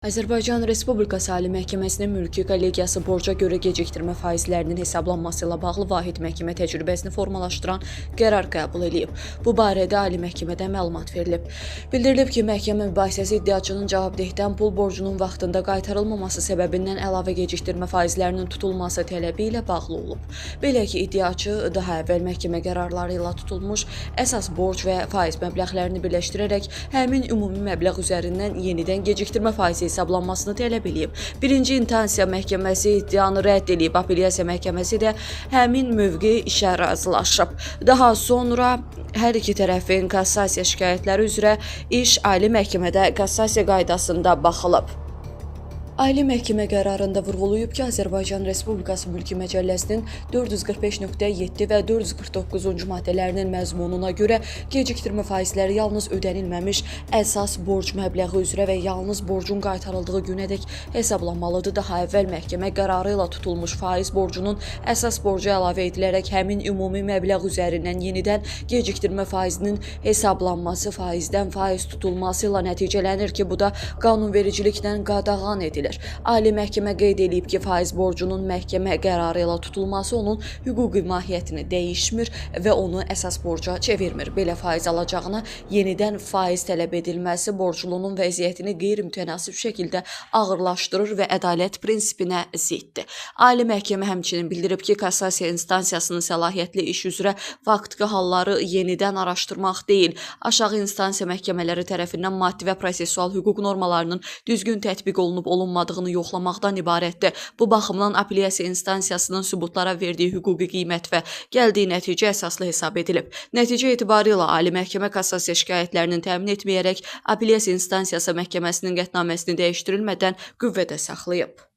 Azərbaycan Respublikası Ali Məhkəməsinin mülki kollegiyası borca görə gecikdirmə faizlərinin hesablanması ilə bağlı vahid məhkəmə təcrübəsini formalaşdıran qərar qəbul edib. Bu barədə Ali Məhkəmədən məlumat verilib. Bildirilib ki, məhkəmə mübahisəsi iddiaçının cavabdehdən pul borcunun vaxtında qaytarılmaması səbəbindən əlavə gecikdirmə faizlərinin tutulması tələbi ilə bağlı olub. Belə ki, iddiaçı daha əvvəl məhkəmə qərarları ilə tutulmuş əsas borc və faiz məbləğlərini birləşdirərək həmin ümumi məbləğ üzərindən yenidən gecikdirmə faizi hesablanmasını tələb edib. Birinci instansiya məhkəməsi iddianı rədd edib, apellyasiya məhkəməsi də həmin mövqe işə razılaşıb. Daha sonra hər iki tərəfin kassasiya şikayətləri üzrə iş Ali Məhkəmədə kassasiya qaydasında baxılıb. Ali Məhkəmə qərarında vurğulayıb ki, Azərbaycan Respublikası Mülki Məcəlləsinin 445.7 və 449-cu maddələrinin məzmununa görə gecikdirmə faizləri yalnız ödənilməmiş əsas borc məbləği üzrə və yalnız borcun qaytarıldığı günədək hesablanmalıdır. Daha əvvəl məhkəmə qərarı ilə tutulmuş faiz borcunun əsas borca əlavə edilərək həmin ümumi məbləğ üzərindən yenidən gecikdirmə faizinin hesablanması, faizdən faiz tutulması ilə nəticələnir ki, bu da qanunvericiliklə qadağan edilir. Ali Məhkəmə qeyd edib ki, faiz borcunun məhkəmə qərarı ilə tutulması onun hüquqi mahiyyətini dəyişmir və onu əsas borca çevirmir. Belə faiz alacağına yenidən faiz tələb edilməsi borclunun vəziyyətini qeyri-mütənasib şəkildə ağırlaşdırır və ədalət prinsipinə ziddir. Ali Məhkəmə həmçinin bildirib ki, kassasiya instansiyasının səlahiyyətli iş üzrə faktiki halları yenidən araşdırmaq deyil, aşağı instansiya məhkəmələri tərəfindən maddi və prosessual hüquq normalarının düzgün tətbiq olunub-olunmadığını yoxlamaqdan ibarətdir. Bu baxımdan apellyasiya instansiyasının sübutlara verdiyi hüquqi qiymət və gəldiyi nəticə əsaslı hesab edilib. Nəticə etibarilə Ali Məhkəmə kassasiya şikayətlərinin təmin etməyərək apellyasiya instansiyası məhkəməsinin qətnaməsini dəyişdirilmədən qüvvədə saxlayıb.